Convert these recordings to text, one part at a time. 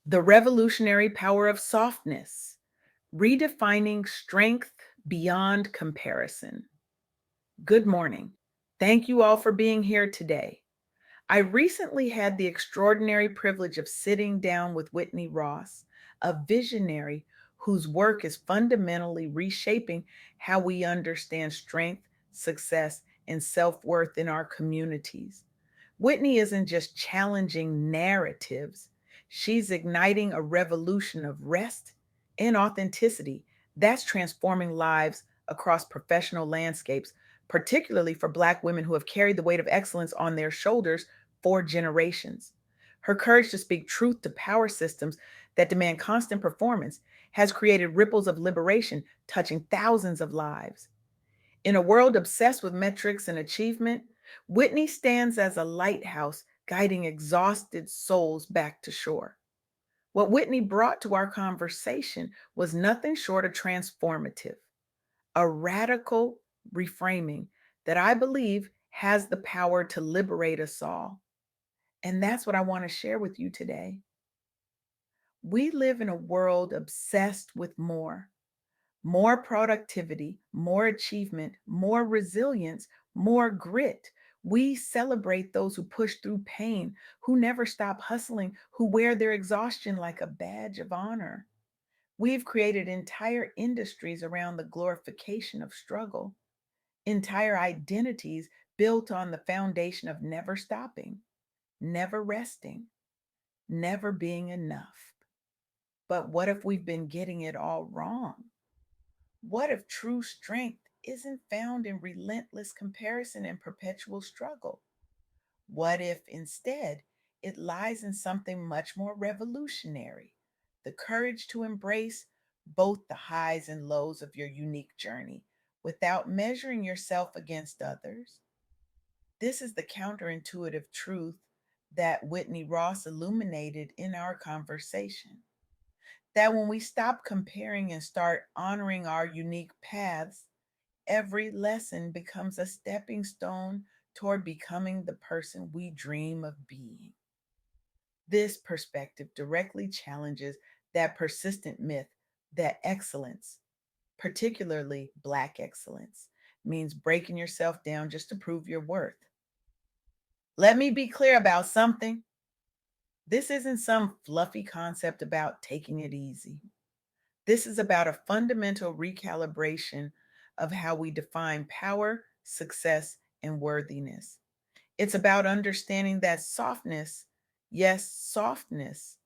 The revolutionary power of softness, redefining strength beyond comparison. Good morning. Thank you all for being here today. I recently had the extraordinary privilege of sitting down with Whitney Ross, a visionary whose work is fundamentally reshaping how we understand strength, success, and self worth in our communities. Whitney isn't just challenging narratives, she's igniting a revolution of rest and authenticity that's transforming lives across professional landscapes, particularly for Black women who have carried the weight of excellence on their shoulders for generations. Her courage to speak truth to power systems that demand constant performance has created ripples of liberation touching thousands of lives. In a world obsessed with metrics and achievement, Whitney stands as a lighthouse guiding exhausted souls back to shore. What Whitney brought to our conversation was nothing short of transformative, a radical reframing that I believe has the power to liberate us all. And that's what I want to share with you today. We live in a world obsessed with more productivity, more achievement, more resilience, more grit. We celebrate those who push through pain, who never stop hustling, who wear their exhaustion like a badge of honor. We've created entire industries around the glorification of struggle, entire identities built on the foundation of never stopping, never resting, never being enough. But what if we've been getting it all wrong? What if true strength isn't found in relentless comparison and perpetual struggle? What if instead it lies in something much more revolutionary? The courage to embrace both the highs and lows of your unique journey without measuring yourself against others. This is the counterintuitive truth that Whitney Ross illuminated in our conversation. That when we stop comparing and start honoring our unique paths, every lesson becomes a stepping stone toward becoming the person we dream of being. This perspective directly challenges that persistent myth that excellence, particularly Black excellence, means breaking yourself down just to prove your worth. Let me be clear about something. This isn't some fluffy concept about taking it easy. This is about a fundamental recalibration of how we define power, success, and worthiness. It's about understanding that softness, yes, softness,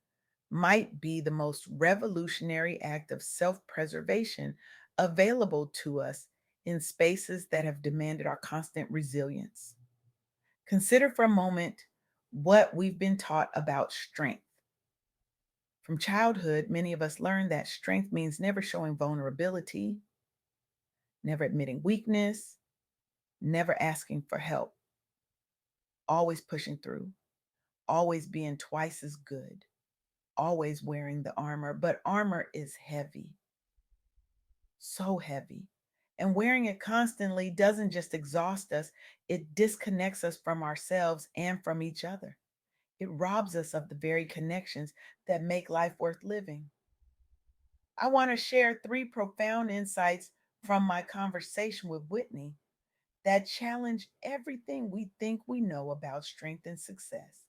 might be the most revolutionary act of self preservation available to us in spaces that have demanded our constant resilience. Consider for a moment what we've been taught about strength. From childhood, many of us learn that strength means never showing vulnerability, never admitting weakness, never asking for help, always pushing through, always being twice as good, always wearing the armor. But armor is heavy, so heavy. And wearing it constantly doesn't just exhaust us, it disconnects us from ourselves and from each other. It robs us of the very connections that make life worth living. I want to share three profound insights from my conversation with Whitney that challenge everything we think we know about strength and success.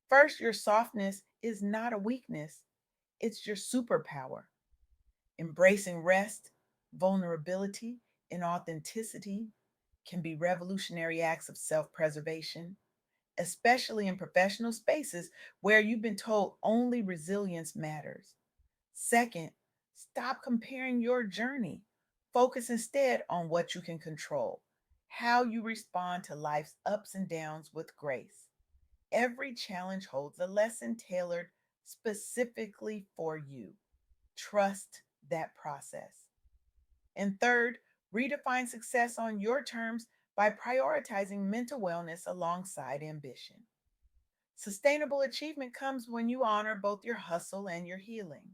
First, your softness is not a weakness, it's your superpower. Embracing rest, vulnerability, and authenticity can be revolutionary acts of self preservation, especially in professional spaces where you've been told only resilience matters. Second, stop comparing your journey. Focus instead on what you can control, how you respond to life's ups and downs with grace. Every challenge holds a lesson tailored specifically for you. Trust that process. And third, redefine success on your terms by prioritizing mental wellness alongside ambition. Sustainable achievement comes when you honor both your hustle and your healing.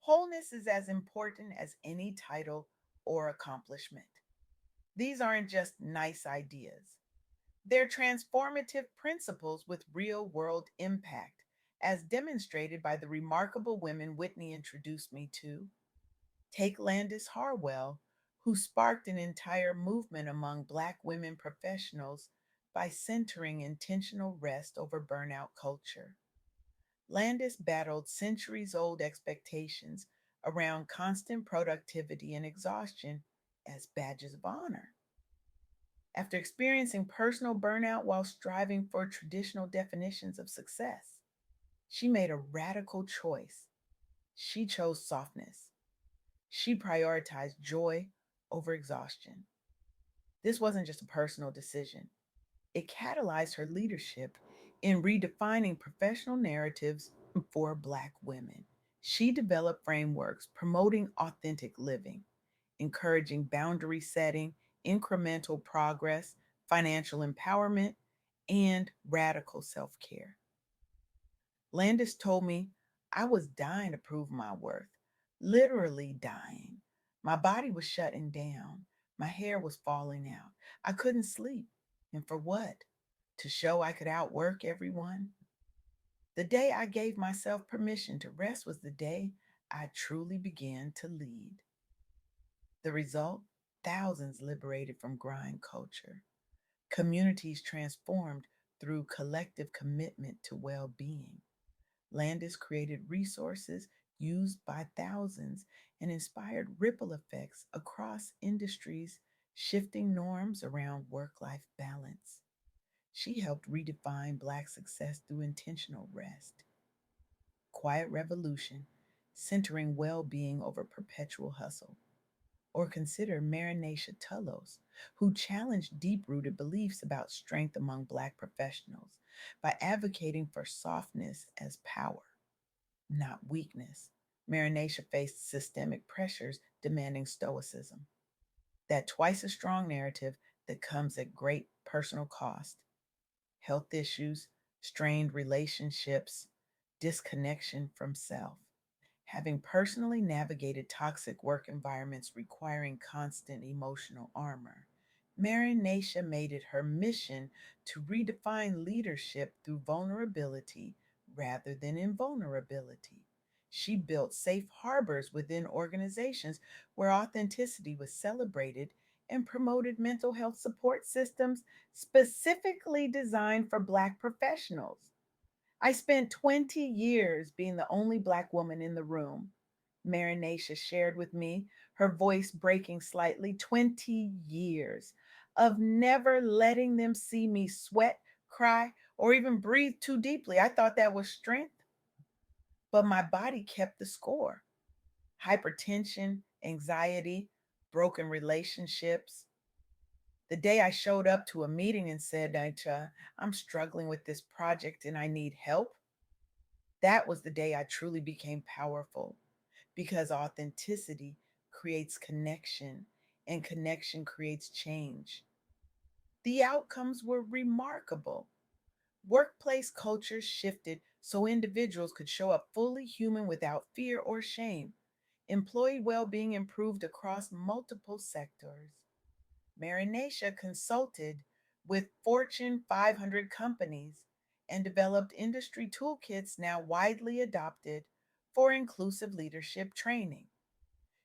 Wholeness is as important as any title or accomplishment. These aren't just nice ideas, they're transformative principles with real world impact. as demonstrated by the remarkable women Whitney introduced me to. Take Landis Harwell, who sparked an entire movement among Black women professionals by centering intentional rest over burnout culture. Landis battled centuries old expectations around constant productivity and exhaustion as badges of honor. After experiencing personal burnout while striving for traditional definitions of success, she made a radical choice. She chose softness. She prioritized joy over exhaustion. This wasn't just a personal decision, it catalyzed her leadership in redefining professional narratives for Black women. She developed frameworks promoting authentic living, encouraging boundary setting, incremental progress, financial empowerment, and radical self care. Landis told me I was dying to prove my worth, literally dying. My body was shutting down. My hair was falling out. I couldn't sleep. And for what? To show I could outwork everyone? The day I gave myself permission to rest was the day I truly began to lead. The result? Thousands liberated from grind culture, communities transformed through collective commitment to well being. Landis created resources used by thousands and inspired ripple effects across industries, shifting norms around work life balance. She helped redefine Black success through intentional rest, quiet revolution, centering well being over perpetual hustle. Or consider Marination Tullos, who challenged deep rooted beliefs about strength among Black professionals by advocating for softness as power, not weakness. Marination faced systemic pressures demanding stoicism, that twice as strong narrative that comes at great personal cost. Health issues, strained relationships, disconnection from self. Having personally navigated toxic work environments requiring constant emotional armor, Marination made it her mission to redefine leadership through vulnerability rather than invulnerability. She built safe harbors within organizations where authenticity was celebrated and promoted mental health support systems specifically designed for Black professionals. I spent 20 years being the only Black woman in the room. Marinacia shared with me, her voice breaking slightly. 20 years of never letting them see me sweat, cry, or even breathe too deeply. I thought that was strength, but my body kept the score. Hypertension, anxiety, broken relationships. The day I showed up to a meeting and said, I'm struggling with this project and I need help, that was the day I truly became powerful because authenticity creates connection and connection creates change. The outcomes were remarkable. Workplace cultures shifted so individuals could show up fully human without fear or shame. Employee well being improved across multiple sectors. Marinacia consulted with Fortune 500 companies and developed industry toolkits now widely adopted for inclusive leadership training.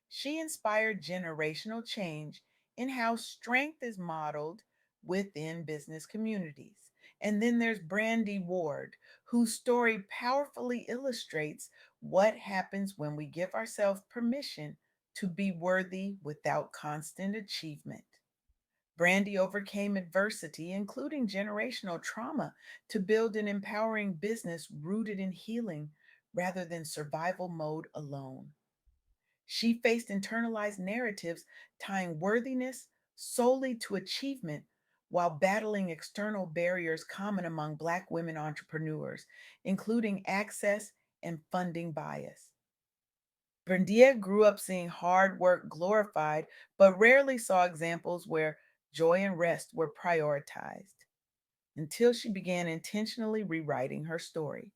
She inspired generational change in how strength is modeled within business communities. And then there's Brandy Ward, whose story powerfully illustrates what happens when we give ourselves permission to be worthy without constant achievement. Brandy overcame adversity, including generational trauma, to build an empowering business rooted in healing rather than survival mode alone. She faced internalized narratives tying worthiness solely to achievement while battling external barriers common among Black women entrepreneurs, including access and funding bias. Brendia grew up seeing hard work glorified, but rarely saw examples where joy and rest were prioritized until she began intentionally rewriting her story.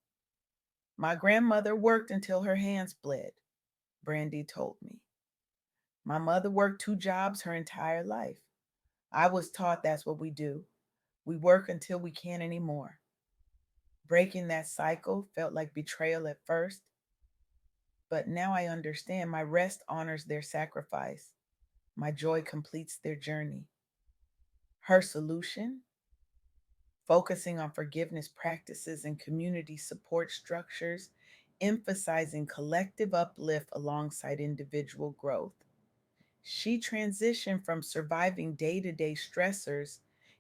My grandmother worked until her hands bled, Brandy told me. My mother worked two jobs her entire life. I was taught that's what we do. We work until we can't anymore. Breaking that cycle felt like betrayal at first, but now I understand my rest honors their sacrifice. My joy completes their journey. Her solution, focusing on forgiveness practices and community support structures, emphasizing collective uplift alongside individual growth. She transitioned from surviving day to day stressors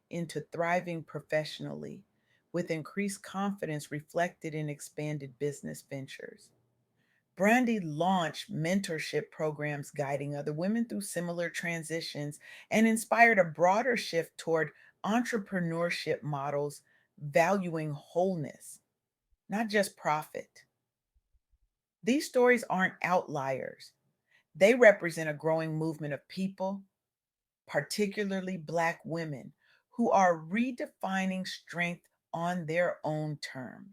into thriving professionally, with increased confidence reflected in expanded business ventures. Brandy launched mentorship programs guiding other women through similar transitions and inspired a broader shift toward entrepreneurship models valuing wholeness, not just profit. These stories aren't outliers, they represent a growing movement of people, particularly Black women, who are redefining strength on their own terms.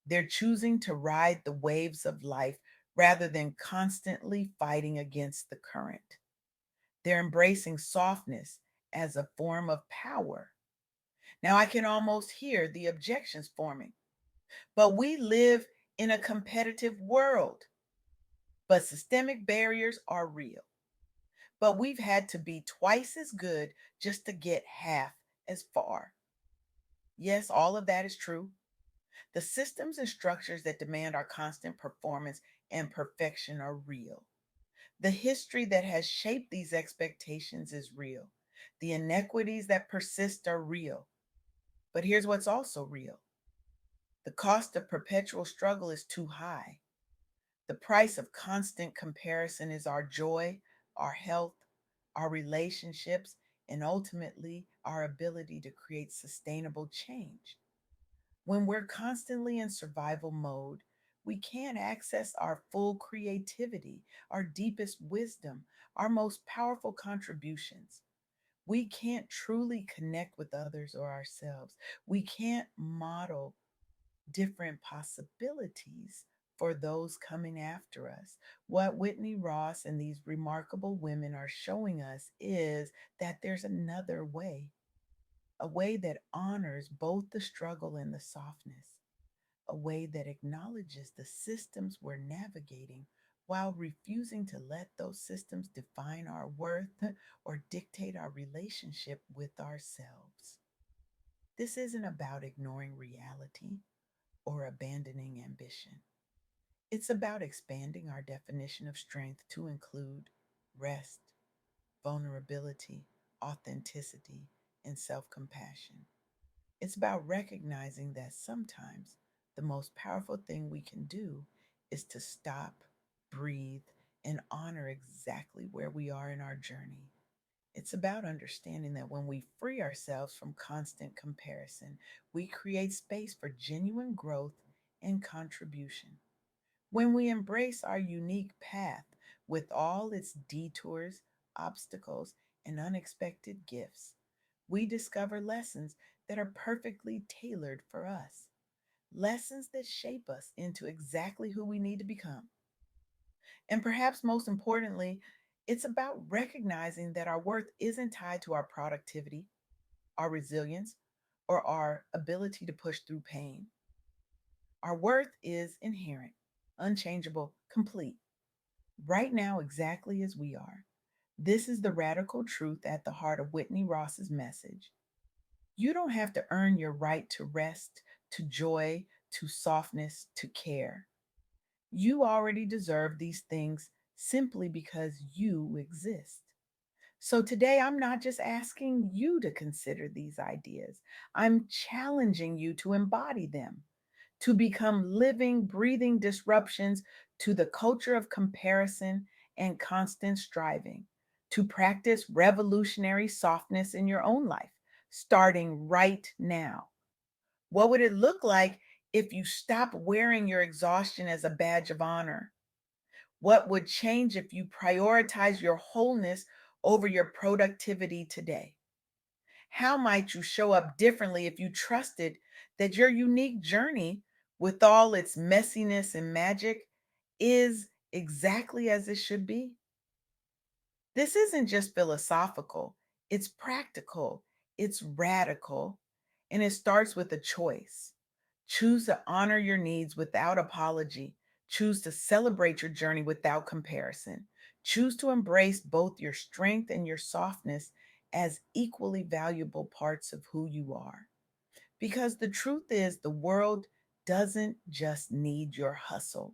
They're choosing to ride the waves of life rather than constantly fighting against the current. They're embracing softness as a form of power. Now, I can almost hear the objections forming, but we live in a competitive world, but systemic barriers are real. But we've had to be twice as good just to get half as far. Yes, all of that is true. The systems and structures that demand our constant performance and perfection are real. The history that has shaped these expectations is real. The inequities that persist are real. But here's what's also real: the cost of perpetual struggle is too high. The price of constant comparison is our joy, our health, our relationships, and ultimately our ability to create sustainable change. When we're constantly in survival mode, we can't access our full creativity, our deepest wisdom, our most powerful contributions. We can't truly connect with others or ourselves. We can't model different possibilities for those coming after us. What Whitney Ross and these remarkable women are showing us is that there's another way, a way that honors both the struggle and the softness, a way that acknowledges the systems we're navigating while refusing to let those systems define our worth or dictate our relationship with ourselves. This isn't about ignoring reality or abandoning ambition. It's about expanding our definition of strength to include rest, vulnerability, authenticity, and self compassion. It's about recognizing that sometimes the most powerful thing we can do is to stop, breathe, and honor exactly where we are in our journey. It's about understanding that when we free ourselves from constant comparison, we create space for genuine growth and contribution. When we embrace our unique path with all its detours, obstacles, and unexpected gifts, we discover lessons that are perfectly tailored for us, lessons that shape us into exactly who we need to become. And perhaps most importantly, it's about recognizing that our worth isn't tied to our productivity, our resilience, or our ability to push through pain. Our worth is inherent, unchangeable, complete, right now, exactly as we are. This is the radical truth at the heart of Whitney Ross's message. You don't have to earn your right to rest, to joy, to softness, to care. You already deserve these things simply because you exist. So today, I'm not just asking you to consider these ideas, I'm challenging you to embody them, to become living, breathing disruptions to the culture of comparison and constant striving, to practice revolutionary softness in your own life, starting right now. What would it look like if you stop wearing your exhaustion as a badge of honor? What would change if you prioritize your wholeness over your productivity today? How might you show up differently if you trusted that your unique journey, with all its messiness and magic, is exactly as it should be? This isn't just philosophical, it's practical, it's radical, and it starts with a choice. Choose to honor your needs without apology. Choose to celebrate your journey without comparison. Choose to embrace both your strength and your softness as equally valuable parts of who you are. Because the truth is, the world doesn't just need your hustle,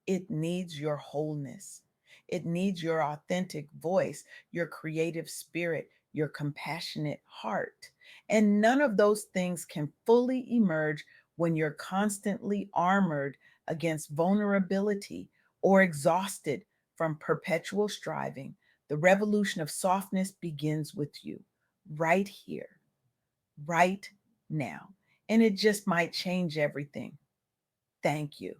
it needs your wholeness. It needs your authentic voice, your creative spirit, your compassionate heart. And none of those things can fully emerge when you're constantly armored against vulnerability or exhausted from perpetual striving. The revolution of softness begins with you, right here, right now. And it just might change everything. Thank you.